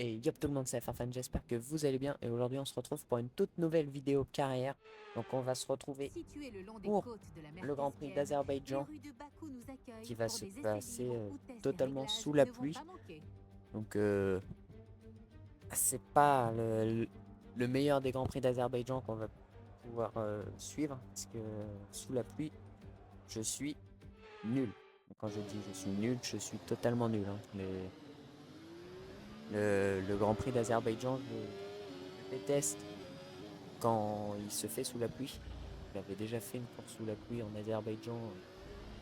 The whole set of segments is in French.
Et yop tout le monde, c'est Farfan, j'espère que vous allez bien. Et aujourd'hui, on se retrouve pour une toute nouvelle vidéo carrière. Donc, on va se retrouver Situé le long des pour côtes de la mer le Grand Prix Caspienne, les d'Azerbaïdjan rues de Bakou nous qui accueillent va pour se des essais passer libres où tests et totalement réglages sous la ne vont pluie. pas manquer. Donc, c'est pas le meilleur des Grands Prix d'Azerbaïdjan qu'on va pouvoir suivre. Parce que sous la pluie, je suis nul. Quand je dis je suis nul, je suis totalement nul, hein. Le Grand Prix d'Azerbaïdjan, je déteste quand il se fait sous la pluie. J'avais déjà fait une course sous la pluie en Azerbaïdjan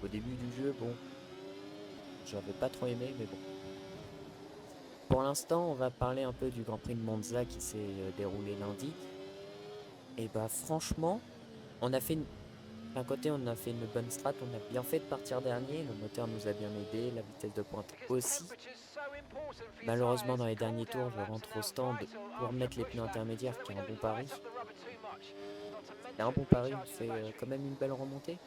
au début du jeu. Bon, j'avais pas trop aimé, mais bon. Pour l'instant, on va parler un peu du Grand Prix de Monza qui s'est déroulé lundi. Et bah franchement, on a fait d'un côté, on a fait une bonne strat, on a bien fait de partir dernier, le moteur nous a bien aidé, la vitesse de pointe aussi. Malheureusement, dans les derniers tours, je rentre au stand pour mettre les pneus intermédiaires, qui est un bon pari. C'est un bon pari, on fait quand même une belle remontée.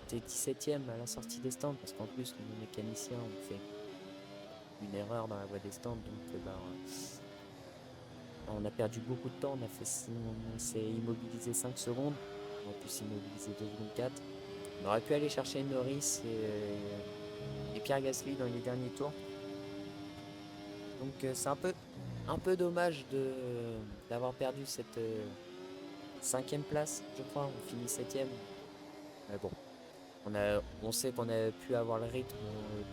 T'es 17ème à la sortie des stands, parce qu'en plus, nos mécaniciens ont fait une erreur dans la voie des stands, donc on a perdu beaucoup de temps, on s'est immobilisé 5 secondes, on a pu s'immobiliser 2 secondes 4. On aurait pu aller chercher Norris et Pierre Gasly dans les derniers tours. Donc c'est un peu dommage d'avoir perdu cette 5ème place, je crois, on finit 7ème. Mais bon, on sait qu'on a pu avoir le rythme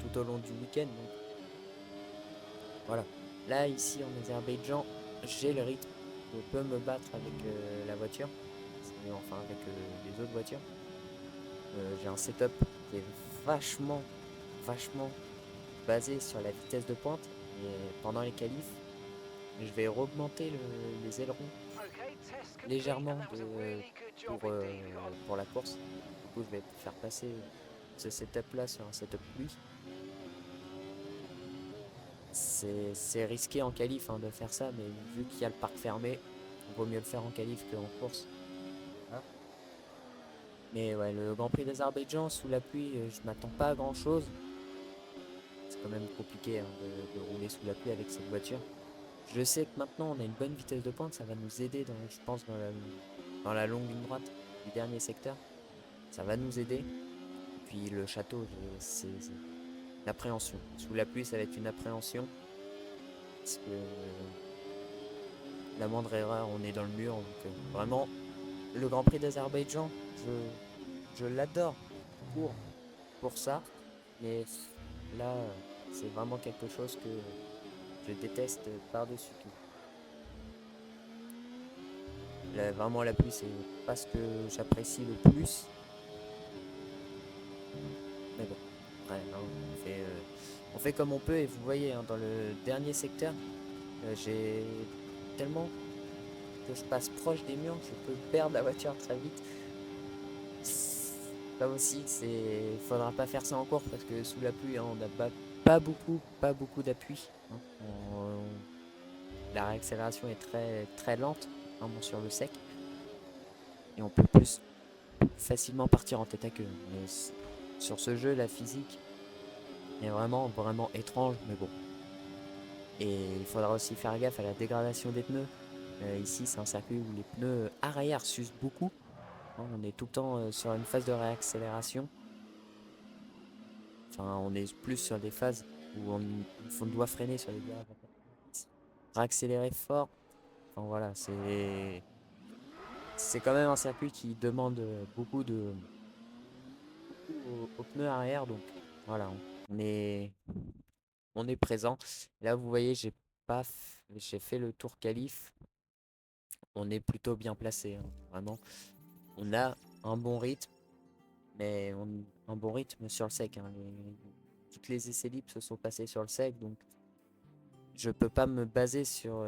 tout au long du week-end, donc voilà. Là, ici en Azerbaïdjan, j'ai le rythme. Je peux me battre avec la voiture, enfin avec les autres voitures. J'ai un setup qui est vachement basé sur la vitesse de pointe. Et pendant les qualifs, je vais augmenter les ailerons légèrement pour la course. Du coup, je vais faire passer ce setup là sur un setup pluie. C'est risqué en qualif, hein, de faire ça, mais vu qu'il y a le parc fermé, il vaut mieux le faire en qualif qu'en course. Voilà. Mais ouais, le Grand Prix d'Azerbaïdjan, sous la pluie, je m'attends pas à grand chose. C'est quand même compliqué, hein, de rouler sous la pluie avec cette voiture. Je sais que maintenant on a une bonne vitesse de pointe, ça va nous aider je pense, dans la longue ligne droite du dernier secteur. Ça va nous aider. Et puis le château, c'est une appréhension. Sous la pluie, ça va être une appréhension. Parce que la moindre erreur, on est dans le mur. Donc vraiment, le Grand Prix d'Azerbaïdjan, je l'adore pour, pour ça. Mais là, c'est vraiment quelque chose que je déteste par-dessus tout. Là, vraiment, la pluie, c'est pas ce que j'apprécie le plus. Mais bon, ouais, hein, on fait comme on peut. Et vous voyez, hein, dans le dernier secteur, j'ai tellement que je passe proche des murs, je peux perdre la voiture très vite. Là aussi, faudra pas faire ça en cours parce que sous la pluie, hein, on n'a pas beaucoup d'appui, hein. La réaccélération est très lente, hein, bon, sur le sec, et on peut plus facilement partir en tête à queue. Mais sur ce jeu, la physique est vraiment étrange, mais bon. Et il faudra aussi faire gaffe à la dégradation des pneus. Ici, c'est un circuit où les pneus arrière s'usent beaucoup, hein. On est tout le temps sur une phase de réaccélération. Enfin, on est plus sur des phases où on doit freiner sur les virages, réaccélérer fort. Enfin voilà, c'est quand même un circuit qui demande beaucoup aux pneus arrière, donc voilà, on est présent. Là, vous voyez, j'ai fait le tour qualif. On est plutôt bien placé, hein, vraiment. On a un bon rythme, mais un bon rythme sur le sec, hein. Toutes les essais libres se sont passés sur le sec, donc je peux pas me baser sur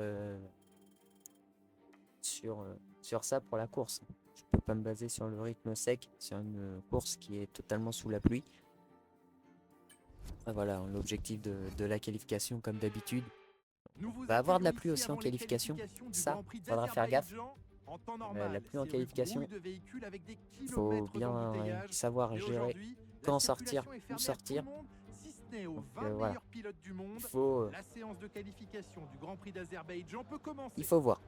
ça pour la course. Je peux pas me baser sur le rythme sec, sur une course qui est totalement sous la pluie. Ah, voilà, l'objectif de la qualification, comme d'habitude. Nous On vous va avoir de la accueillons pluie ici aussi en avant les qualification. qualifications du Ça, Grand Prix faudra faire gaffe. d'Azerbaïdjan. En temps La normal, pluie en ces rues qualification, grouillent de véhicules avec des il faut kilomètres bien d'embouteillage. savoir Mais gérer aujourd'hui, la quand sortir, circulation est où fermée à tout sortir. le monde Attenez aux Donc, 20 voilà. meilleurs pilotes du monde. Il faut, La séance de qualification du Grand Prix d'Azerbaïdjan peut commencer. il faut voir.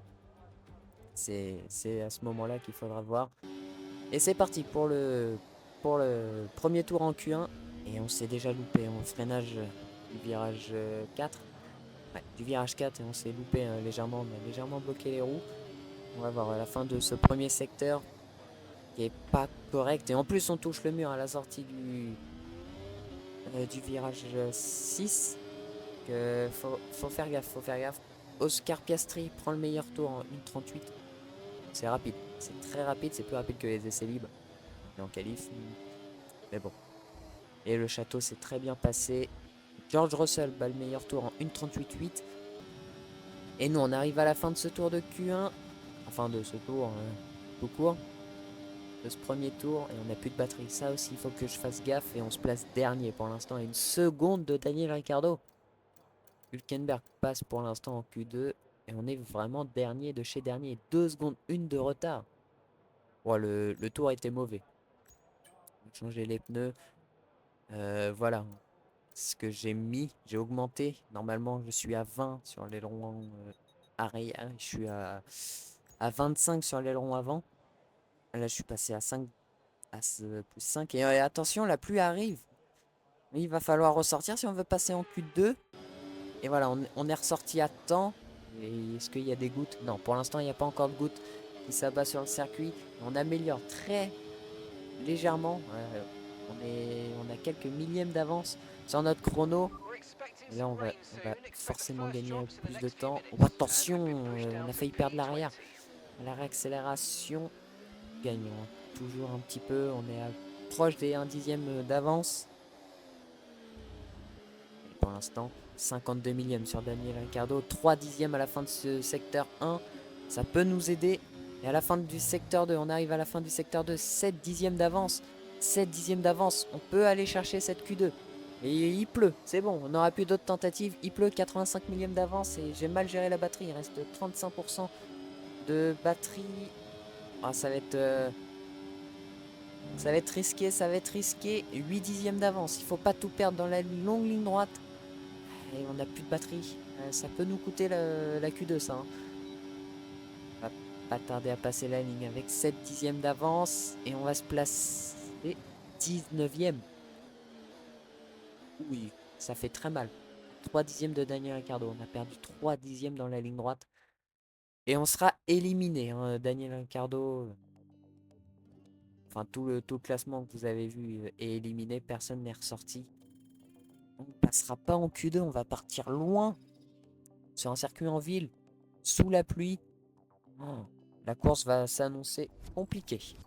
C'est à ce moment-là qu'il faudra voir. Et c'est parti pour le premier tour en Q1. Et on s'est déjà loupé en freinage du virage 4. Ouais, du virage 4 et on s'est loupé légèrement. On a légèrement bloqué les roues. On va voir à la fin de ce premier secteur qui est pas correct. Et en plus, on touche le mur à la sortie du virage 6. Faut faire gaffe, faut faire gaffe. Oscar Piastri prend le meilleur tour en 1,38. C'est rapide, c'est très rapide, c'est plus rapide que les essais libres. Et en qualif, mais bon. Et le château s'est très bien passé. George Russell bat le meilleur tour en 1,38,8. Et nous, on arrive à la fin de ce tour de Q1. Enfin, de ce tour tout court. De ce premier tour. Et on n'a plus de batterie. Ça aussi, il faut que je fasse gaffe. Et on se place dernier pour l'instant. À une seconde de Daniel Ricciardo. Hülkenberg passe pour l'instant en Q2. Et on est vraiment dernier de chez dernier. 2 secondes 1 de retard. Ouais, le tour était mauvais. Changer les pneus. Voilà. Ce que j'ai mis, j'ai augmenté. Normalement, je suis à 20 sur l'aileron arrière. Je suis à 25 sur l'aileron avant. Là, je suis passé à 5, plus 5. Et attention, la pluie arrive. Il va falloir ressortir si on veut passer en Q2. Et voilà, on est ressorti à temps. Et est-ce qu'il y a des gouttes? Non, pour l'instant, il n'y a pas encore de gouttes qui s'abattent sur le circuit. On améliore très légèrement. On a quelques millièmes d'avance sur notre chrono. Et là, on va forcément gagner plus de temps. Oh, attention, on a failli perdre l'arrière. La réaccélération, gagnons toujours un petit peu. On est proche des 1 dixième d'avance. Pour l'instant, 52 millièmes sur Daniel Ricciardo. 3 dixièmes à la fin de ce secteur 1. Ça peut nous aider. Et à la fin du secteur 2, on arrive à la fin du secteur 2. 7 dixièmes d'avance. 7 dixièmes d'avance. On peut aller chercher cette Q2. Et il pleut, c'est bon, on n'aura plus d'autres tentatives. Il pleut, 85 millièmes d'avance et j'ai mal géré la batterie. Il reste 35% de batterie. Ah, ça va être risqué, ça va être risqué. 8 dixièmes d'avance. Il faut pas tout perdre dans la longue ligne droite. Et on n'a plus de batterie. Ça peut nous coûter la Q2, ça. Hein. On va pas tarder à passer la ligne avec 7 dixièmes d'avance. Et on va se placer 19e. Oui, ça fait très mal. 3 dixièmes de Daniel Ricciardo. On a perdu 3 dixièmes dans la ligne droite. Et on sera éliminé. Hein. Daniel Ricciardo, enfin tout le classement que vous avez vu est éliminé. Personne n'est ressorti. On ne passera pas en Q2. On va partir loin. Sur un circuit en ville. Sous la pluie. Oh, la course va s'annoncer compliquée.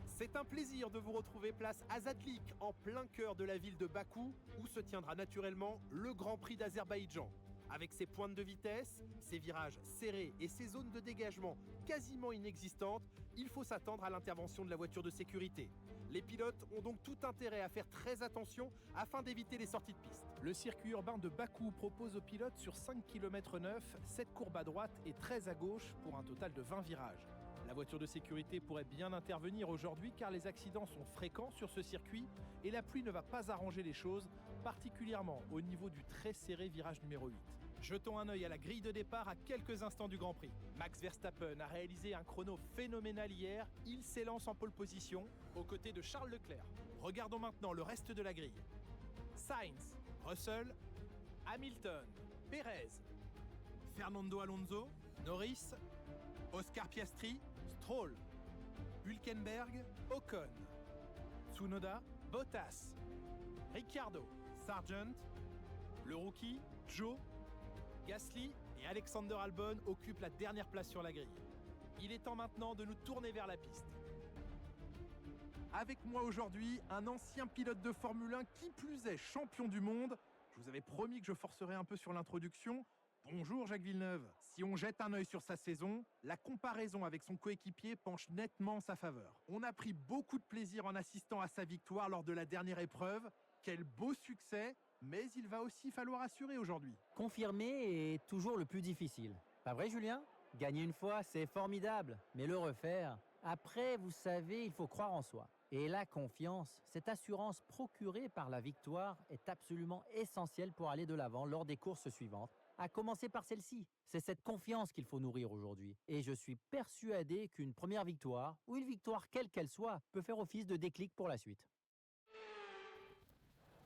C'est un plaisir de vous retrouver place Azadlik, en plein cœur de la ville de Bakou, où se tiendra naturellement le Grand Prix d'Azerbaïdjan. Avec ses pointes de vitesse, ses virages serrés et ses zones de dégagement quasiment inexistantes, il faut s'attendre à l'intervention de la voiture de sécurité. Les pilotes ont donc tout intérêt à faire très attention afin d'éviter les sorties de piste. Le circuit urbain de Bakou propose aux pilotes sur 5 km 9, 7 courbes à droite et 13 à gauche pour un total de 20 virages. La voiture de sécurité pourrait bien intervenir aujourd'hui car les accidents sont fréquents sur ce circuit et la pluie ne va pas arranger les choses, particulièrement au niveau du très serré virage numéro 8. Jetons un œil à la grille de départ à quelques instants du Grand Prix. Max Verstappen a réalisé un chrono phénoménal hier, il s'élance en pole position aux côtés de Charles Leclerc. Regardons maintenant le reste de la grille. Sainz, Russell, Hamilton, Perez, Fernando Alonso, Norris, Oscar Piastri, Stroll, Hülkenberg, Ocon, Tsunoda, Bottas, Ricciardo, Sargent, le rookie, Joe, Gasly et Alexander Albon occupent la dernière place sur la grille. Il est temps maintenant de nous tourner vers la piste. Avec moi aujourd'hui, un ancien pilote de Formule 1 qui plus est champion du monde. Je vous avais promis que je forcerais un peu sur l'introduction. Bonjour Jacques Villeneuve. Si on jette un œil sur sa saison, la comparaison avec son coéquipier penche nettement en sa faveur. On a pris beaucoup de plaisir en assistant à sa victoire lors de la dernière épreuve. Quel beau succès, mais il va aussi falloir assurer aujourd'hui. Confirmer est toujours le plus difficile. Pas vrai Julien? Gagner une fois, c'est formidable, mais le refaire... Après, vous savez, il faut croire en soi. Et la confiance, cette assurance procurée par la victoire est absolument essentielle pour aller de l'avant lors des courses suivantes, à commencer par celle-ci. C'est cette confiance qu'il faut nourrir aujourd'hui. Et je suis persuadé qu'une première victoire, ou une victoire quelle qu'elle soit, peut faire office de déclic pour la suite.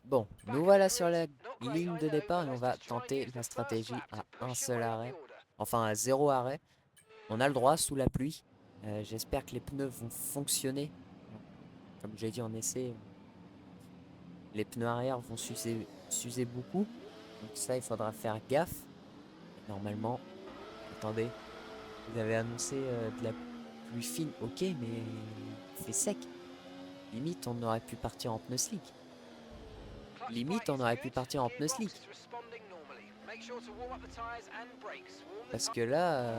Bon, nous voilà sur la ligne de départ et on va tenter la stratégie à un seul arrêt. Enfin, à 0 arrêt. On a le droit sous la pluie. J'espère que les pneus vont fonctionner. Comme j'ai dit en essai, les pneus arrière vont s'user beaucoup. Donc ça, il faudra faire gaffe. Normalement, attendez, vous avez annoncé de la pluie fine. Ok, mais il fait sec. Limite, on aurait pu partir en pneus slick. Limite, on aurait pu partir en pneus slick. Parce que là,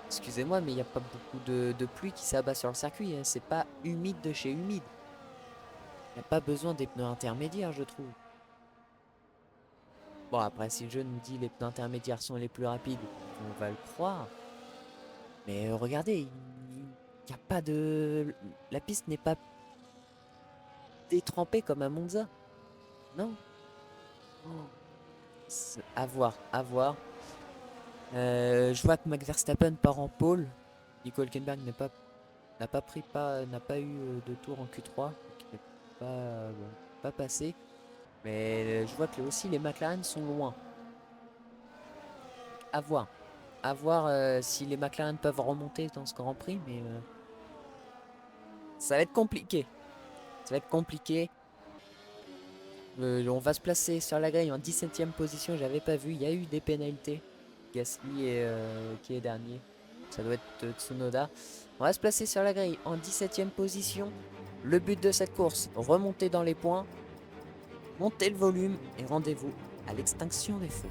excusez-moi, mais il n'y a pas beaucoup de pluie qui s'abat sur le circuit. Hein. C'est pas humide de chez humide. Il n'y a pas besoin des pneus intermédiaires, je trouve. Bon, après, si le jeu nous dit les pneus intermédiaires sont les plus rapides, on va le croire. Mais regardez, il n'y a pas de... La piste n'est pas détrempée comme à Monza. Non. À voir, à voir. Je vois que Max Verstappen part en pole. Nico Hülkenberg n'a pas eu de tour en Q3. Donc il n'est pas passé. Mais je vois que aussi les McLaren sont loin. À voir. À voir si les McLaren peuvent remonter dans ce Grand Prix. Mais ça va être compliqué. Ça va être compliqué. On va se placer sur la grille en 17ème position. J'avais pas vu. Il y a eu des pénalités. Gasly qui est dernier. Ça doit être Tsunoda. On va se placer sur la grille en 17ème position. Le but de cette course, remonter dans les points, monter le volume et rendez-vous à l'extinction des feux.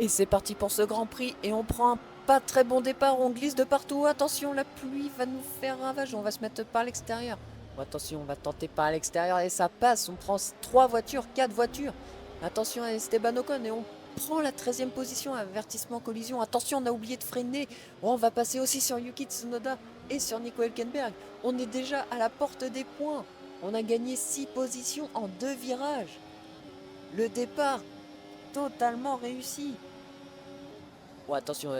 Et c'est parti pour ce Grand Prix et on prend un pas très bon départ, on glisse de partout. Attention, la pluie va nous faire ravage, on va se mettre par l'extérieur. Bon, attention, on va tenter par l'extérieur et ça passe. On prend 3 voitures, 4 voitures. Attention à Esteban Ocon et on prend la 13e position, avertissement collision. Attention, on a oublié de freiner. Bon, on va passer aussi sur Yuki Tsunoda et sur Nico Hülkenberg. On est déjà à la porte des points. On a gagné 6 positions en 2 virages. Le départ totalement réussi. Bon, attention,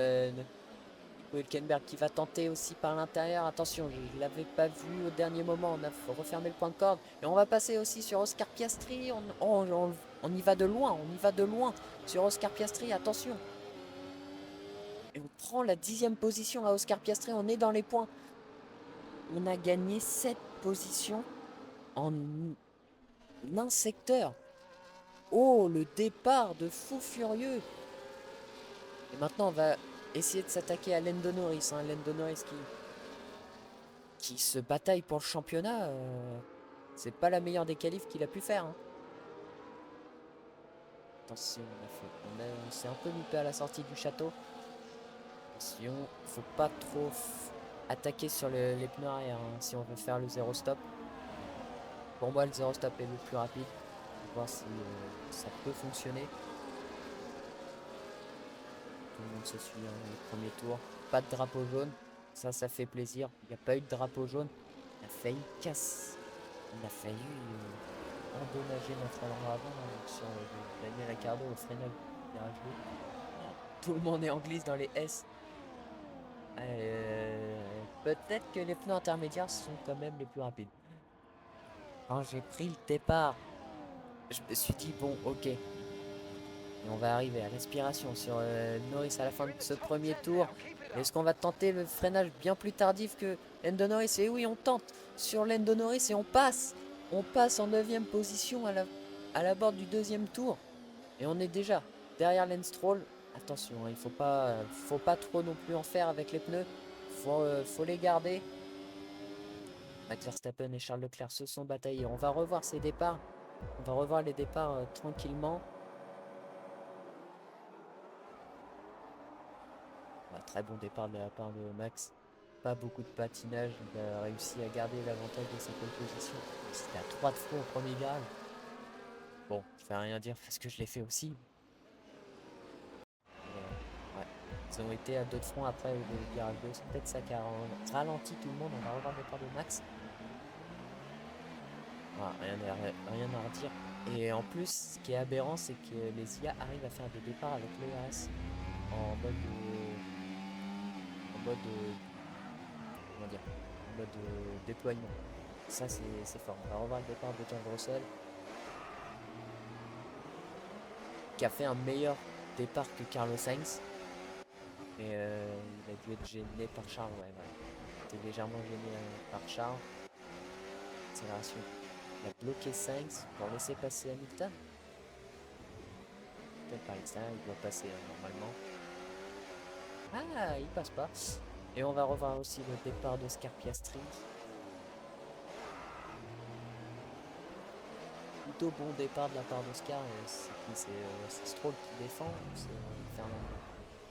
Hülkenberg qui va tenter aussi par l'intérieur. Attention, je ne l'avais pas vu au dernier moment. On a refermé le point de corde. Et on va passer aussi sur Oscar Piastri. On y va de loin. On y va de loin sur Oscar Piastri. Attention. Et on prend la 10e position à Oscar Piastri. On est dans les points. On a gagné 7 positions en un secteur. Oh, le départ de fou furieux. Et maintenant, on va essayer de s'attaquer à Lando Norris. Hein. Lando Norris qui se bataille pour le championnat. C'est pas la meilleure des qualifs qu'il a pu faire. Hein. Attention, on s'est un peu loupé à la sortie du château. Attention, faut pas trop attaquer sur les pneus arrière hein, si on veut faire le 0 stop. Pour moi, le 0 stop est le plus rapide. On va voir si ça peut fonctionner. Tout le monde se suit hein, le premier tour. Pas de drapeau jaune. Ça fait plaisir. Il n'y a pas eu de drapeau jaune. On a failli On a failli endommager notre aileron avant sur Daniel Ricciardo au freinage virage 2. Tout le monde est en glisse dans les S. Peut-être que les pneus intermédiaires sont quand même les plus rapides. Quand j'ai pris le départ, je me suis dit bon ok. Et on va arriver à l'aspiration sur Norris à la fin de ce premier tour. Est-ce qu'on va tenter le freinage bien plus tardif que Lando Norris? Et oui, on tente sur Lando Norris et on passe. On passe en 9e position à la bord du 2e tour. Et on est déjà derrière Lance Stroll. Attention, hein, il faut pas trop non plus en faire avec les pneus. Faut les garder. Max Verstappen et Charles Leclerc se sont bataillés. On va revoir ces départs. On va revoir les départs tranquillement. Très bon départ de la part de Max. Pas beaucoup de patinage. Il a réussi à garder l'avantage de sa pole position. C'était à 3 de front au premier virage. Bon, je vais rien dire parce que je l'ai fait aussi. Ouais. Ils ont été à deux de front après le virage 2. C'est peut-être ça qui a ralenti tout le monde. On va revoir le départ de Max. Voilà, rien à redire. Et en plus, ce qui est aberrant, c'est que les IA arrivent à faire des départs avec l'ERS en mode comment dire, en mode déploiement. Ça, c'est fort. On va revoir le départ de George Russell, qui a fait un meilleur départ que Carlos Sainz. Mais il a dû être gêné par Charles. Ouais, voilà. Il était légèrement gêné par Charles. Accélération. Il a bloqué Sainz pour laisser passer Hamilton. Peut-être par l'extérieur, il doit passer normalement. Ah, il passe pas. Et on va revoir aussi le départ d'Oscar Piastri. Plutôt bon départ de la part d'Oscar. C'est Stroll qui défend ou c'est Fernando?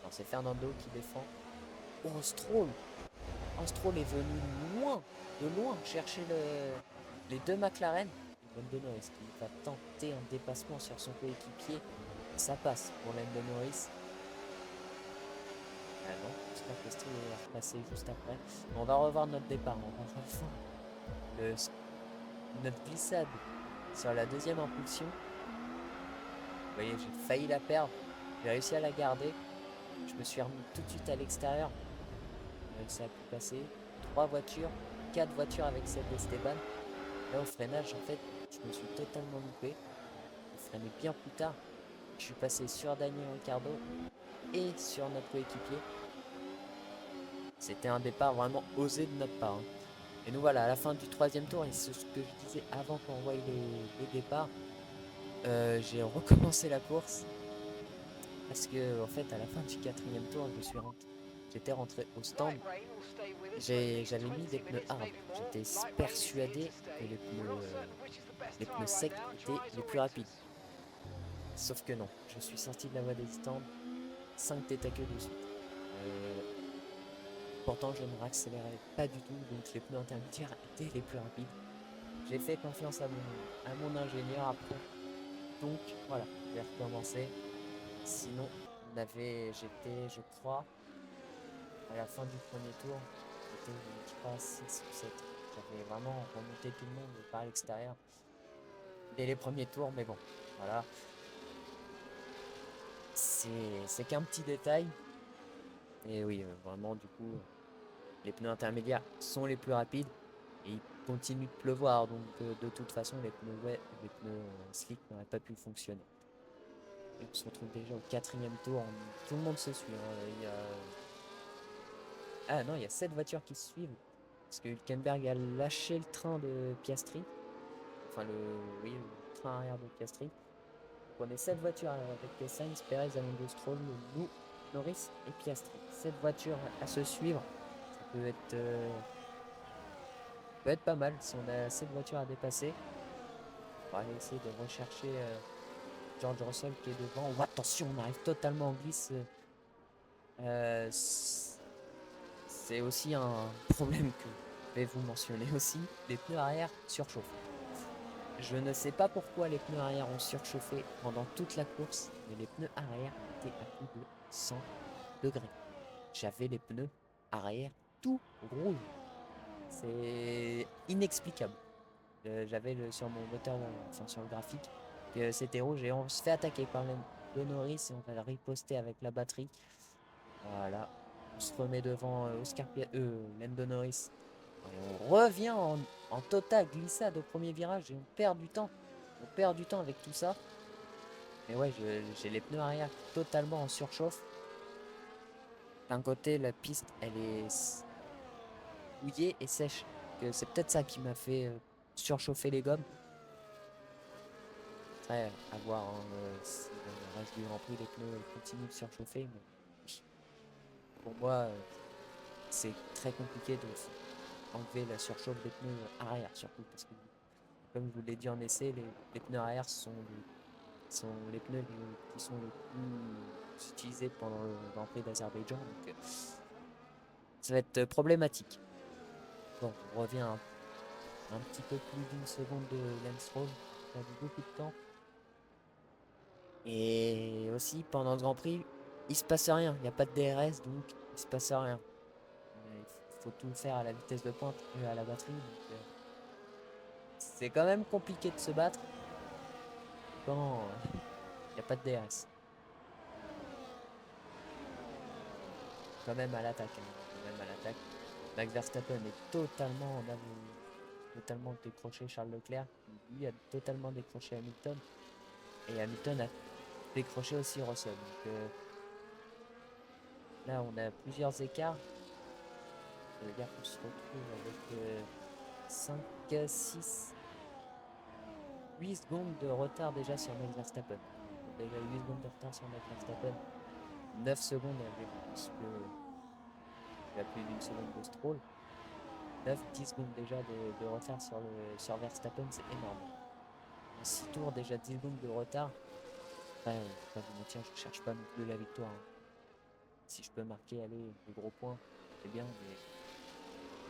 Non, c'est Fernando qui défend. Oh, Stroll! Oh, Stroll est venu de loin, chercher les deux McLaren. Lando Norris qui va tenter un dépassement sur son coéquipier. Ça passe pour Lando Norris. Ah non, Oscar Piastri est repassé juste après. On va revoir notre départ. On va revoir notre glissade sur la deuxième impulsion. Vous voyez, j'ai failli la perdre. J'ai réussi à la garder. Je me suis remis tout de suite à l'extérieur. Ça a pu passer. 3 voitures, 4 voitures avec celle d'Esteban. Là, au freinage, en fait, je me suis totalement loupé. Je freinais bien plus tard. Je suis passé sur Daniel Ricciardo et sur notre coéquipier. C'était un départ vraiment osé de notre part. Hein. Et nous voilà à la fin du 3e tour. Et c'est ce que je disais avant qu'on voie les départs. J'ai recommencé la course. Parce que, en fait, à la fin du 4e tour, j'étais rentré au stand. J'avais mis des pneus hard. J'étais persuadé que les pneus secs étaient les plus rapides. Sauf que non. Je suis sorti de la voie des stands. 5 têtes à queue de suite. Pourtant, je ne raccélérais pas du tout. Donc, les pneus intermédiaires étaient les plus rapides. J'ai fait confiance à mon ingénieur après. Donc, voilà. J'ai recommencé. Sinon, j'étais, je crois, à la fin du premier tour, j'étais, je crois, 6 ou 7. J'avais vraiment remonté tout le monde par l'extérieur dès les premiers tours, mais bon, voilà. C'est qu'un petit détail. Et oui, vraiment, du coup, les pneus intermédiaires sont les plus rapides et il continue de pleuvoir, donc de toute façon, les pneus slick n'auraient pas pu fonctionner. Et on se retrouve déjà au 4e tour. Tout le monde se suit. Hein. Ah non, il y a 7 voitures qui se suivent. Parce que Hülkenberg a lâché le train de Piastri. Enfin, le train arrière de Piastri. Donc on est 7 voitures avec Sainz, Perez, Alonso, Stroll, nous, Norris et Piastri. 7 voitures à se suivre. Ça peut être pas mal si on a 7 voitures à dépasser. On va aller essayer de rechercher George Russell qui est devant. Oh, attention, on arrive totalement en glisse. C'est aussi un problème que je vais vous mentionner aussi. Les pneus arrière surchauffent. Je ne sais pas pourquoi les pneus arrière ont surchauffé pendant toute la course, mais les pneus arrière étaient à plus de 100 degrés. J'avais les pneus arrière tout rouges. C'est inexplicable. J'avais sur mon moteur, enfin sur le graphique, que c'était rouge et on se fait attaquer par le Norris et on va riposter avec la batterie. Voilà. On se remet devant Lando Norris. Et on revient en totale glissade au premier virage et on perd du temps. On perd du temps avec tout ça. Et ouais, j'ai les pneus arrière totalement en surchauffe. D'un côté, la piste, elle est mouillée et sèche. C'est peut-être ça qui m'a fait surchauffer les gommes. Après, à voir si le reste du Grand Prix, les pneus continuent de surchauffer. Mais pour moi, c'est très compliqué de enlever la surchauffe des pneus arrière, surtout parce que, comme je vous l'ai dit en essai, les pneus arrière sont les pneus qui sont les plus utilisés pendant le Grand Prix d'Azerbaïdjan. Donc, ça va être problématique. Bon, on revient un petit peu plus d'une seconde de Lance Stroll. On a perdu beaucoup de temps. Et aussi, pendant le Grand Prix, il se passe rien. Il n'y a pas de DRS, donc il se passe rien. Il faut tout faire à la vitesse de pointe et à la batterie. Donc, c'est quand même compliqué de se battre quand il n'y a pas de DRS. Quand même à l'attaque. Quand même à l'attaque. Max Verstappen est totalement en avant, totalement décroché Charles Leclerc. Lui a totalement décroché Hamilton. Et Hamilton a décroché aussi Russell. Donc là, on a plusieurs écarts. Ça veut dire qu'on se retrouve avec 5, 6, 8 secondes de retard déjà sur Max Verstappen. Déjà 8 secondes de retard sur Max Verstappen. 9 secondes avec parce que il y a plus d'une seconde de Stroll. 9-10 secondes déjà de retard sur Verstappen, c'est énorme. En 6 tours, déjà 10 secondes de retard. Après, pas vous mentir, je cherche pas non plus la victoire. Hein. Si je peux marquer, allez, des gros points, c'est bien, mais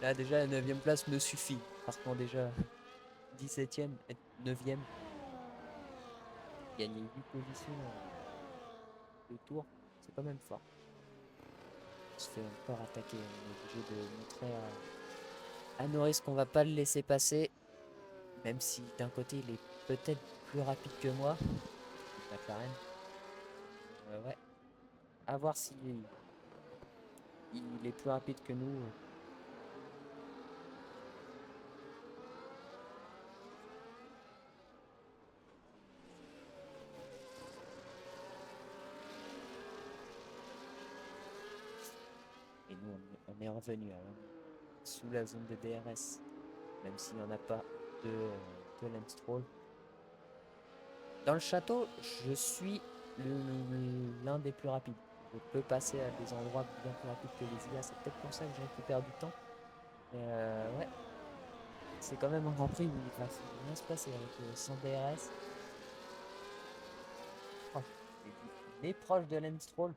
là, déjà, la 9ème place me suffit. Partant déjà 17ème et 9ème. Gagner 8 positions en 2 tours, c'est quand même fort. On se fait encore attaquer. On est obligé de montrer à Norris qu'on va pas le laisser passer. Même si d'un côté, il est peut-être plus rapide que moi. McLaren. Ouais. À voir s'il il est plus rapide que nous. Et nous, on est revenu sous la zone de DRS. Même s'il n'y en a pas de Lance Stroll. Dans le château, je suis l'un des plus rapides. Je peux passer à des endroits bien plus rapides que les IA. C'est peut-être pour ça que je récupère du temps. Mais ouais. C'est quand même un Grand Prix où il va rien se passer avec sans DRS. Oh, il est proche de Lance Stroll.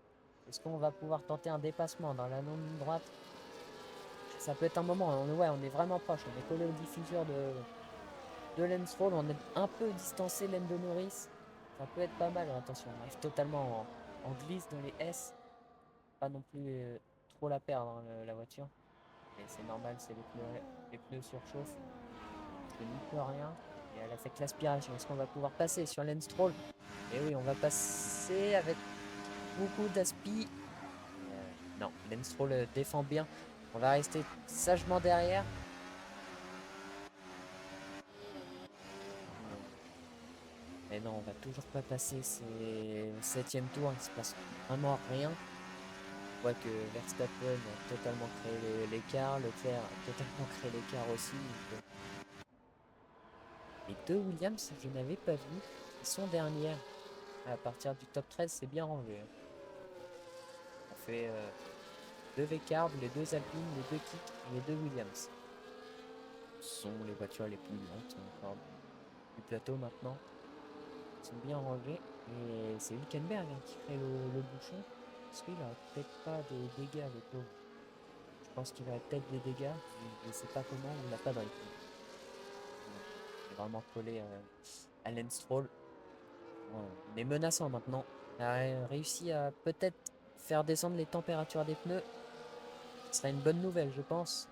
Est-ce qu'on va pouvoir tenter un dépassement dans la ligne droite? Ça peut être un moment. On est vraiment proche. On est collé au diffuseur de Lance Stroll. On est un peu distancé Lando Norris. Ça peut être pas mal. Attention, on arrive totalement en glisse dans les S. Pas non plus trop la perdre, hein, la voiture. Mais c'est normal, c'est les pneus surchauffent. Je n'y peux rien. Et elle a fait que l'aspiration. Est-ce qu'on va pouvoir passer sur Lance Stroll? Et oui, on va passer avec beaucoup d'aspi. Non, Lance Stroll défend bien. On va rester sagement derrière. Mais non, on va toujours pas passer. C'est le 7ème tour. Il se passe vraiment rien. On voit que Verstappen a totalement créé l'écart. Leclerc a totalement créé l'écart aussi. Les deux Williams, je n'avais pas vu. Ils sont dernières. À partir du top 13, c'est bien rangé. On fait 2 Vcard, les 2 Alpine, les 2 Kik et les 2 Williams. Ce sont les voitures les plus lentes encore du plateau maintenant. Ils sont bien rangés. Et c'est Hülkenberg qui crée le bouchon. Parce qu'il a peut-être pas de dégâts, le pauvre. Je pense qu'il a peut-être des dégâts. Je ne sais pas comment, il n'a pas de rythme. Il est vraiment collé à Lance Stroll. Bon, on est menaçant maintenant. On a réussi à peut-être faire descendre les températures des pneus. Ce serait une bonne nouvelle, je pense.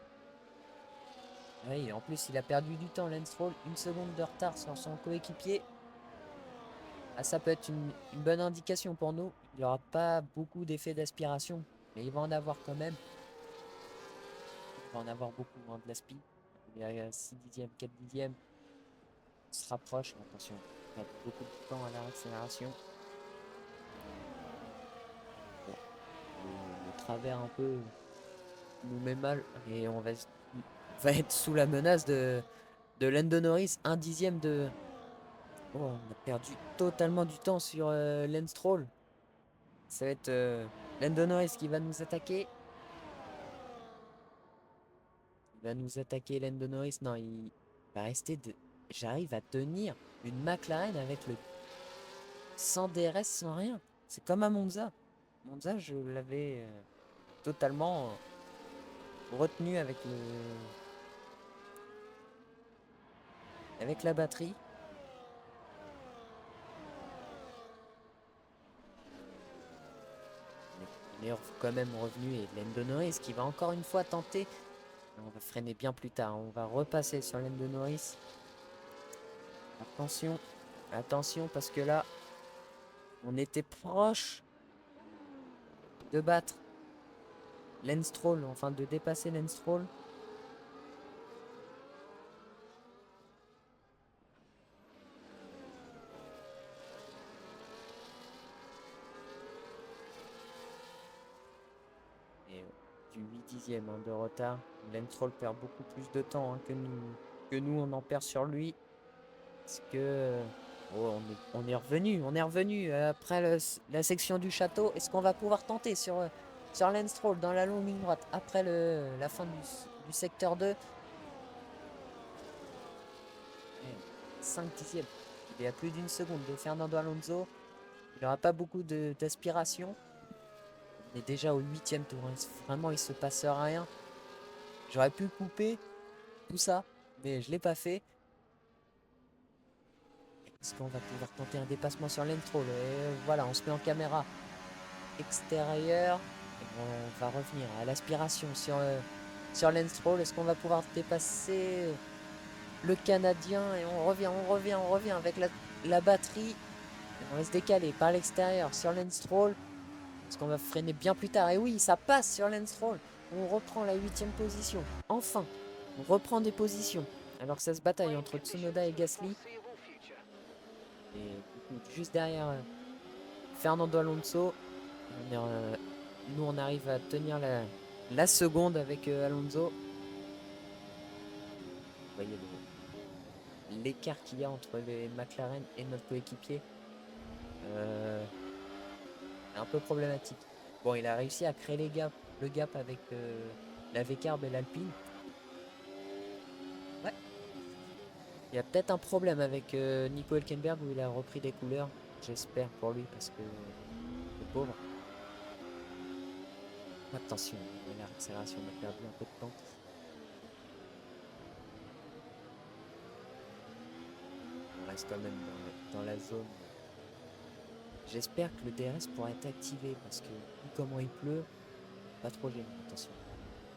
Oui, en plus, il a perdu du temps, Lance Stroll. 1 seconde de retard sur son coéquipier. Ah, ça peut être une bonne indication pour nous. Il n'y aura pas beaucoup d'effets d'aspiration, mais il va en avoir quand même. Il va en avoir beaucoup, hein, de l'aspi. Il y a 6 dixièmes, 4 dixièmes. Il se rapproche, attention. Il a beaucoup de temps à la accélération. Bon, le travers un peu nous met mal et on va être sous la menace de Lando Norris. 1 dixième de... Oh, on a perdu totalement du temps sur Lance Stroll. Ça va être Lando Norris qui va nous attaquer. Il va nous attaquer Lando Norris. Non, il va rester de... J'arrive à tenir une McLaren avec le... sans DRS, sans rien. C'est comme à Monza. Monza, je l'avais totalement retenu avec avec la batterie. On est quand même revenu et Lando Norris qui va encore une fois tenter. On va freiner bien plus tard. On va repasser sur Lando Norris. Attention, attention parce que là, on était proche de battre Lance Stroll, enfin de dépasser Lance Stroll. Et du 8 dixième de retard. Lance Stroll perd beaucoup plus de temps que nous on en perd sur lui. Parce que oh, on est revenu après la section du château. Est-ce qu'on va pouvoir tenter sur Lance Stroll dans la longue ligne droite après la fin du secteur 2? 5 dixièmes. Il est à plus d'une seconde de Fernando Alonso. Il n'aura pas beaucoup d'aspiration. On est déjà au 8e tour. Vraiment, il se passe rien. J'aurais pu couper tout ça, mais je l'ai pas fait. Est-ce qu'on va pouvoir tenter un dépassement sur Lance Stroll? Et voilà, on se met en caméra extérieure. Et on va revenir à l'aspiration sur Lance Stroll. Est-ce qu'on va pouvoir dépasser le Canadien? Et on revient avec la batterie. Et on va se décaler par l'extérieur sur Lance Stroll. Est-ce qu'on va freiner bien plus tard? Et oui, ça passe sur Lance Stroll. On reprend la 8e position. Enfin, on reprend des positions. Alors que ça se bataille entre Tsunoda et Gasly. Et du coup, juste derrière Fernando Alonso, nous on arrive à tenir la seconde avec Alonso. Vous voyez l'écart qu'il y a entre les McLaren et notre coéquipier. Un peu problématique. Bon, il a réussi à créer le gap avec la V-Carb et l'Alpine. Ouais. Il y a peut-être un problème avec Nico Hülkenberg où il a repris des couleurs. J'espère pour lui parce que le pauvre. Attention, l'accélération, on a perdu un peu de temps. On reste quand même dans la zone. J'espère que le DRS pourra être activé parce que vu comment il pleut, pas trop gênant. Attention,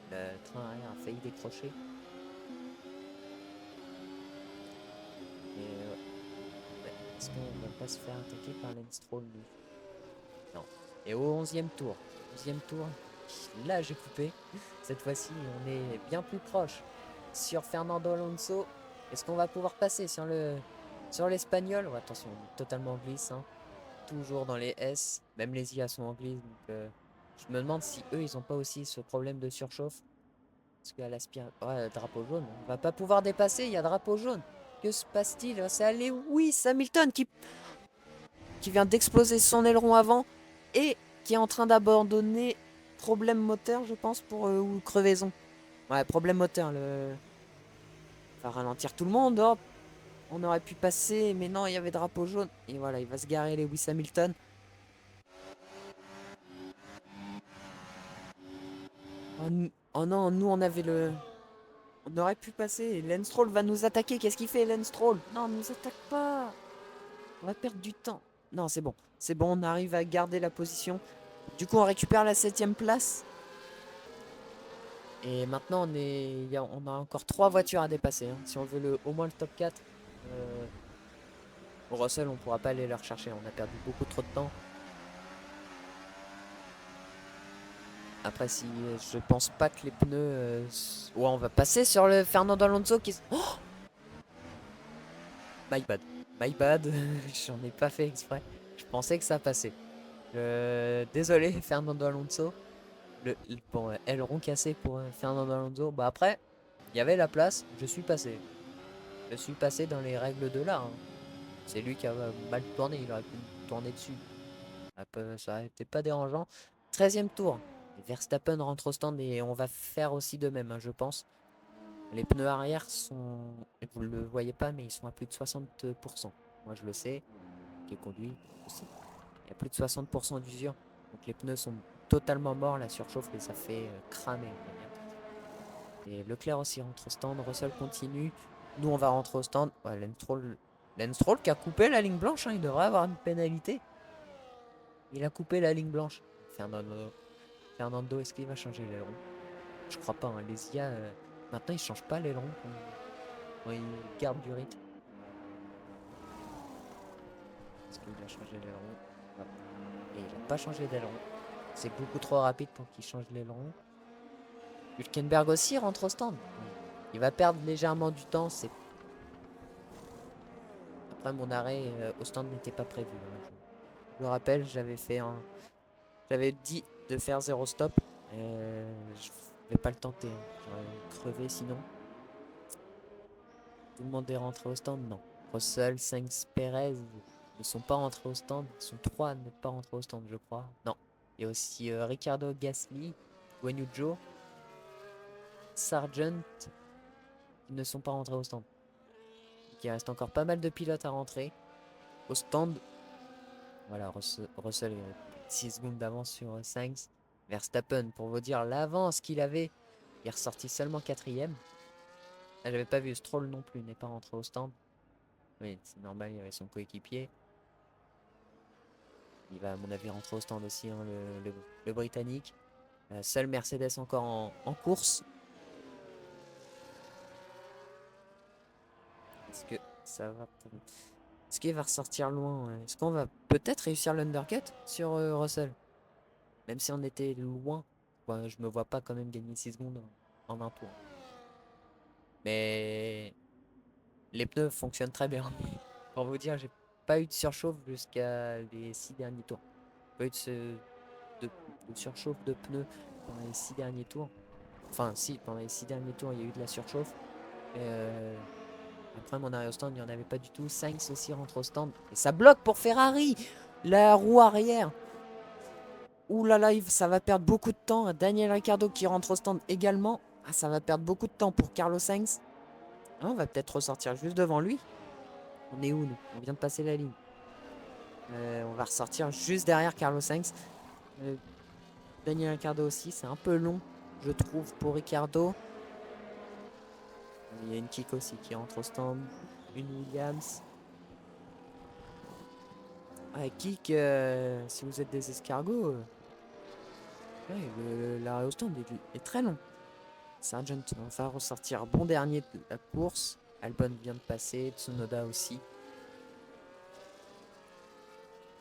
le train arrière a failli décrocher. Est-ce qu'on va pas se faire attaquer par Lance Stroll lui? Non. Et au 11e tour, là j'ai coupé. Cette fois-ci, on est bien plus proche sur Fernando Alonso. Est-ce qu'on va pouvoir passer sur l'Espagnol? Oh, attention, on est totalement en glisse. Hein. Toujours dans les S, même les IA sont en glisse. Donc, je me demande si eux, ils n'ont pas aussi ce problème de surchauffe. Parce qu'à ouais, drapeau jaune, on va pas pouvoir dépasser. Il y a drapeau jaune. Que se passe-t-il? C'est Lewis Hamilton qui vient d'exploser son aileron avant et qui est en train d'abandonner. Problème moteur, je pense, ou crevaison. Ouais, problème moteur. Va ralentir tout le monde. Oh, on aurait pu passer, mais non, il y avait drapeau jaune. Et voilà, il va se garer Lewis Hamilton. Oh non, nous on avait on aurait pu passer. Lance Stroll va nous attaquer. Qu'est-ce qu'il fait, Lance Stroll? Non, ne nous attaque pas. On va perdre du temps. Non, c'est bon. C'est bon, on arrive à garder la position. Du coup, on récupère la 7e place. Et maintenant, on a encore 3 voitures à dépasser. Hein. Si on veut au moins le top 4. Russell, on pourra pas aller le rechercher. On a perdu beaucoup trop de temps. Après, si je pense pas que les pneus... Ouais, on va passer sur le Fernando Alonso qui... Oh, my bad. My bad. J'en ai pas fait exprès. Je pensais que ça passait. Désolé, Fernando Alonso. Bon, aileron cassé pour Fernando Alonso. Bah après, il y avait la place. Je suis passé. Je suis passé dans les règles de l'art. Hein. C'est lui qui a mal tourné. Il aurait pu tourner dessus. Ça n'aurait été pas dérangeant. 13e tour. Verstappen rentre au stand et on va faire aussi de même, hein, je pense. Les pneus arrière sont... Vous le voyez pas, mais ils sont à plus de 60%. Moi, je le sais. Qui conduit aussi. Il y a plus de 60% d'usure. Donc les pneus sont totalement morts. La surchauffe les a fait cramer. Et Leclerc aussi rentre au stand. Russell continue. Nous, on va rentrer au stand. Ouais, Lance Stroll qui a coupé la ligne blanche. Hein, il devrait avoir une pénalité. Il a coupé la ligne blanche. Fernando, est-ce qu'il va changer l'aileron? Je crois pas, hein. Les IA, maintenant, ils changent pas l'aileron quand ils gardent du rythme. Est-ce qu'il a changé l'aileron? Non. Et il a pas changé d'aileron. C'est beaucoup trop rapide pour qu'il change l'aileron. Hülkenberg aussi rentre au stand. Il va perdre légèrement du temps. Après, mon arrêt au stand n'était pas prévu, hein. Je le rappelle, j'avais dit de faire 0 stop. Je vais pas le tenter, hein. J'aurais crevé sinon. Tout le monde est rentré au stand? Non. Russell, Sainz, Perez ne sont pas rentrés au stand. Ils sont 3 à ne pas rentrer au stand, je crois. Non. Il y a aussi Ricciardo, Gasly, Guan Yu Zhou, Sargent qui ne sont pas rentrés au stand. Donc, il reste encore pas mal de pilotes à rentrer au stand. Voilà, Russell est 6 secondes d'avance sur Sainz. Verstappen, pour vous dire l'avance qu'il avait, il est ressorti seulement 4ème. Ah, j'avais pas vu Stroll non plus, n'est pas rentré au stand. Oui, c'est normal, il y avait son coéquipier. Il va à mon avis rentrer au stand aussi, hein, le Britannique. Seul Mercedes encore en course. Est-ce que ça va pour... Est-ce qu'il va ressortir loin? Est-ce qu'on va peut-être réussir l'undercut sur Russell? Même si on était loin. Ouais, je me vois pas quand même gagner 6 secondes en un tour. Mais les pneus fonctionnent très bien. Pour vous dire, j'ai pas eu de surchauffe jusqu'à les 6 derniers tours. Pas eu de surchauffe de pneus pendant les 6 derniers tours. Enfin, si, pendant les 6 derniers tours, il y a eu de la surchauffe. Après, mon arrêt au stand, il n'y en avait pas du tout. Sainz aussi rentre au stand. Et ça bloque pour Ferrari. La roue arrière. Ouh là là, ça va perdre beaucoup de temps. Daniel Ricciardo qui rentre au stand également. Ah, ça va perdre beaucoup de temps pour Carlos Sainz. Ah, on va peut-être ressortir juste devant lui. On est où, nous? On vient de passer la ligne. On va ressortir juste derrière Carlos Sainz. Daniel Ricciardo aussi. C'est un peu long, je trouve, pour Ricciardo. Il y a une kick aussi qui rentre au stand. Une Williams. Ah, kick, si vous êtes des escargots, ouais, l'arrêt au stand est très long. Sargent va ressortir bon dernier de la course. Albon vient de passer, Tsunoda aussi.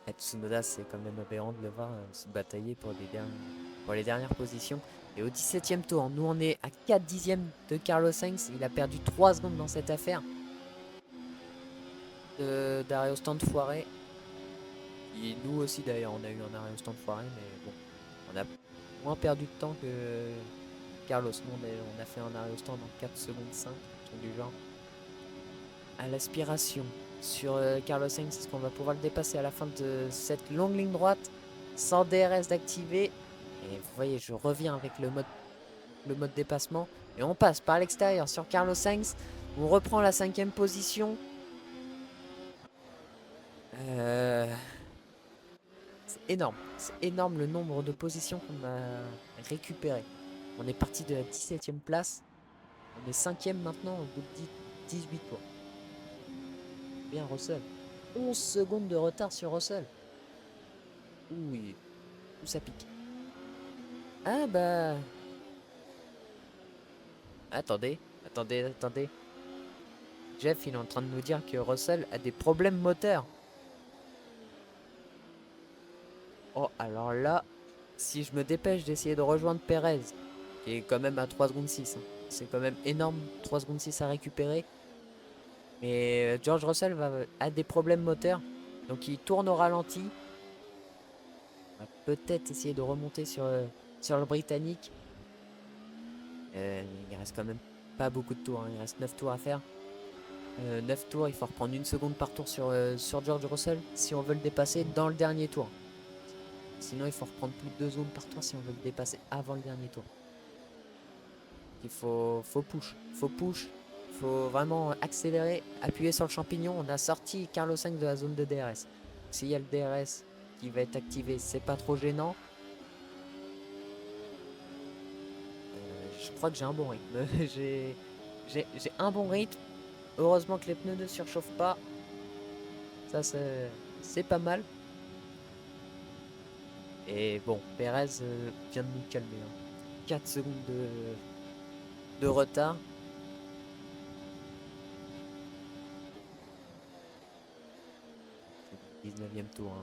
Et Tsunoda, c'est quand même aberrant de le voir se batailler pour les dernières positions. Et au 17ème tour, nous on est à 4 dixièmes de Carlos Sainz. Il a perdu 3 secondes dans cette affaire d'arrêt au stand foiré. Et nous aussi d'ailleurs, on a eu un arrêt au stand foiré, mais bon, on a moins perdu de temps que Carlos. Nous, on a fait un arrêt au stand en 4 secondes 5, du genre. À l'aspiration sur Carlos Sainz, est-ce qu'on va pouvoir le dépasser à la fin de cette longue ligne droite sans DRS d'activer? Et vous voyez, je reviens avec le mode dépassement. Et on passe par l'extérieur sur Carlos Sainz. On reprend la 5ème position. C'est énorme. C'est énorme le nombre de positions qu'on a récupérées. On est parti de la 17ème place. On est 5ème maintenant au bout de 18 tours. Bien Russell. 11 secondes de retard sur Russell. Oui. Où ça pique. Ah bah... Attendez. Jeff, il est en train de nous dire que Russell a des problèmes moteurs. Oh, alors là, si je me dépêche d'essayer de rejoindre Perez, qui est quand même à 3 secondes 6, hein, c'est quand même énorme, 3 secondes 6 à récupérer. Mais George Russell a des problèmes moteurs, donc il tourne au ralenti. On va peut-être essayer de remonter sur le Britannique. Il reste quand même pas beaucoup de tours, hein, il reste 9 tours à faire. 9 tours, il faut reprendre 1 seconde par tour sur George Russell si on veut le dépasser dans le dernier tour. Sinon, il faut reprendre plus de 2 zones par tour si on veut le dépasser avant le dernier tour. Il faut push. Il faut vraiment accélérer, appuyer sur le champignon. On a sorti Carlos Sainz de la zone de DRS. S'il y a le DRS qui va être activé, c'est pas trop gênant. Je crois que j'ai un bon rythme. j'ai un bon rythme. Heureusement que les pneus ne surchauffent pas. Ça, c'est pas mal. Et bon, Perez vient de nous calmer. 4 secondes de retard. C'est le 19e tour.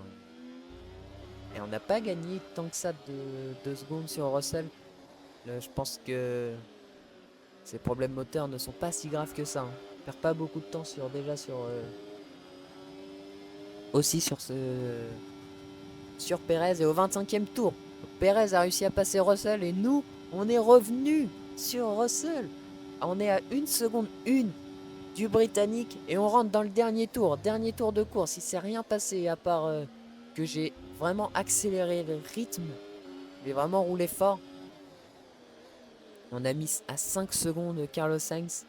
Et on n'a pas gagné tant que ça de 2 secondes sur Russell. Là, je pense que ces problèmes moteurs ne sont pas si graves que ça. On perd pas beaucoup de temps aussi sur Perez et au 25e tour. Perez a réussi à passer Russell et nous, on est revenu sur Russell. On est à 1 seconde 1 du Britannique et on rentre dans le dernier tour de course. Il s'est rien passé à part que j'ai vraiment accéléré le rythme. J'ai vraiment roulé fort. On a mis à 5 secondes Carlos Sainz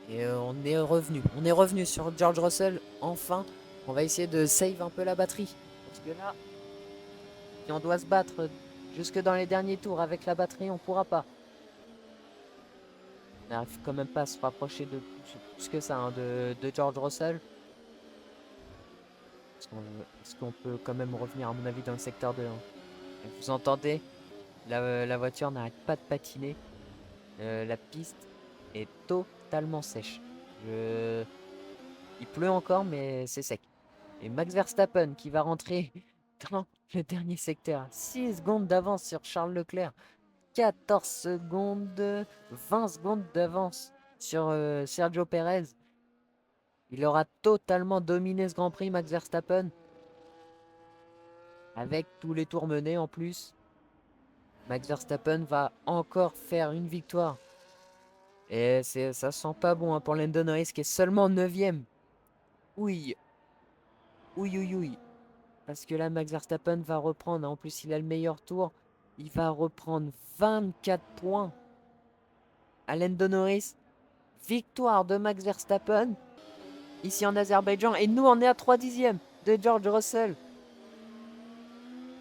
et on est revenu. On est revenu sur George Russell enfin. On va essayer de save un peu la batterie parce que là, si on doit se battre jusque dans les derniers tours avec la batterie, on pourra pas. On n'arrive quand même pas à se rapprocher de plus que ça de George Russell. Est-ce qu'on peut quand même revenir à mon avis dans le secteur de 1? Vous entendez, la voiture n'arrête pas de patiner. La piste est totalement sèche. Il pleut encore mais c'est sec. Et Max Verstappen qui va rentrer dans le dernier secteur. 6 secondes d'avance sur Charles Leclerc. 14 secondes, 20 secondes d'avance sur Sergio Perez. Il aura totalement dominé ce Grand Prix, Max Verstappen. Avec tous les tours menés en plus. Max Verstappen va encore faire une victoire. Et ça sent pas bon pour Lando Norris qui est seulement 9ème. Oui. Oui. Parce que là, Max Verstappen va reprendre. En plus, il a le meilleur tour. Il va reprendre 24 points. À Lando Norris. Victoire de Max Verstappen. Ici en Azerbaïdjan. Et nous, on est à 3 dixièmes de George Russell.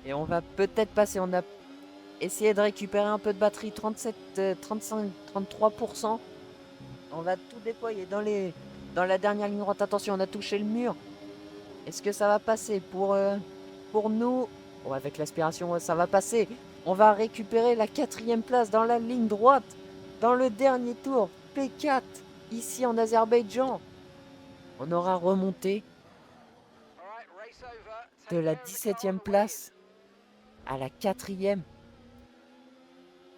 Et on va peut-être passer. On a essayé de récupérer un peu de batterie. 37, 35, 33%. On va tout déployer dans la dernière ligne droite. Attention, on a touché le mur. Est-ce que ça va passer pour nous? Oh, avec l'aspiration, ça va passer. On va récupérer la 4e place dans la ligne droite. Dans le dernier tour. P4. Ici en Azerbaïdjan. On aura remonté de la 17e place à la 4e.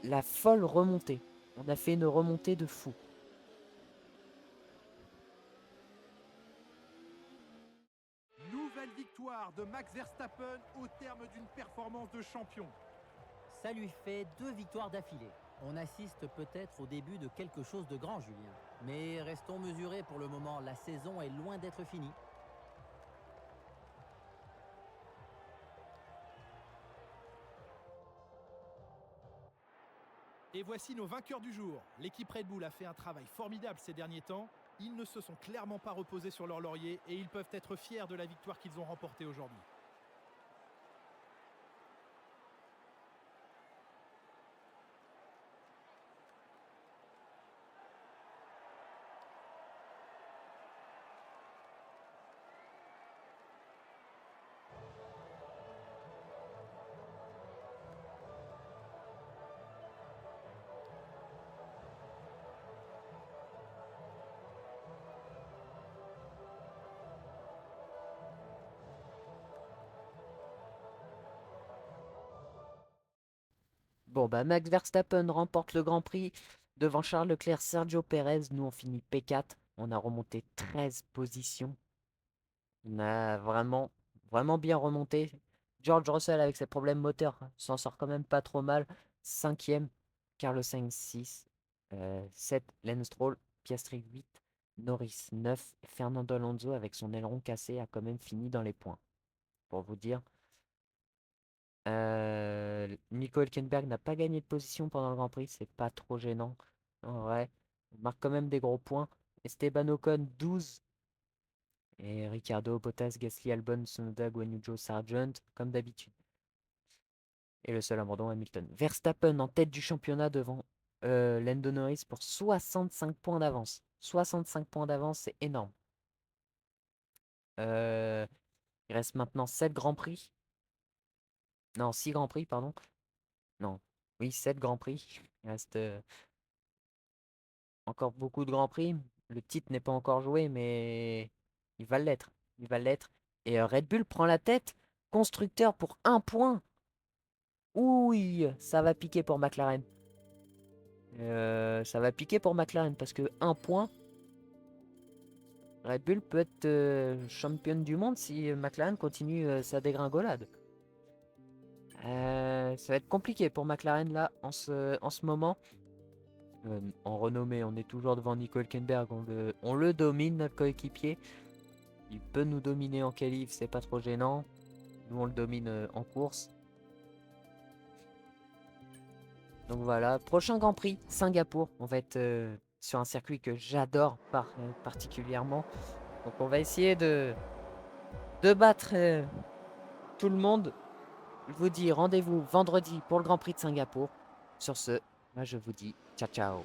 La folle remontée. On a fait une remontée de fou. Nouvelle victoire de Max Verstappen au terme d'une performance de champion. Ça lui fait 2 victoires d'affilée. On assiste peut-être au début de quelque chose de grand, Julien. Mais restons mesurés pour le moment, la saison est loin d'être finie. Et voici nos vainqueurs du jour. L'équipe Red Bull a fait un travail formidable ces derniers temps. Ils ne se sont clairement pas reposés sur leur laurier et ils peuvent être fiers de la victoire qu'ils ont remportée aujourd'hui. Bon, bah Max Verstappen remporte le Grand Prix devant Charles Leclerc, Sergio Perez. Nous, on finit P4. On a remonté 13 positions. On a vraiment, vraiment bien remonté. George Russell, avec ses problèmes moteurs, s'en sort quand même pas trop mal. 5e, Carlos Sainz 6, 7, Lance Stroll, Piastri 8, Norris 9. Fernando Alonso, avec son aileron cassé, a quand même fini dans les points. Pour vous dire. Nico Hülkenberg n'a pas gagné de position pendant le Grand Prix, c'est pas trop gênant. En vrai, on marque quand même des gros points. Esteban Ocon 12. Et Ricardo, Bottas, Gasly, Albon, Tsunoda, Guanyu Zhou, Sargent, comme d'habitude. Et le seul abandon, Hamilton. Verstappen en tête du championnat devant Lando Norris pour 65 points d'avance. 65 points d'avance, c'est énorme. Il reste maintenant 7 Grands Prix. Non, 6 Grands Prix, pardon. Non, oui, 7 Grands Prix. Il reste encore beaucoup de Grands Prix. Le titre n'est pas encore joué, mais il va l'être. Il va l'être. Et Red Bull prend la tête. Constructeur pour 1 point. Oui, ça va piquer pour McLaren. Ça va piquer pour McLaren parce que 1 point, Red Bull peut être championne du monde si McLaren continue sa dégringolade. Ça va être compliqué pour McLaren là en ce moment. En renommée, on est toujours devant Nico Hülkenberg. On le domine, notre coéquipier. Il peut nous dominer en qualif, c'est pas trop gênant. Nous, on le domine en course. Donc voilà, prochain Grand Prix, Singapour. On va être sur un circuit que j'adore particulièrement. Donc on va essayer de battre tout le monde. Je vous dis rendez-vous vendredi pour le Grand Prix de Singapour. Sur ce, moi je vous dis ciao ciao.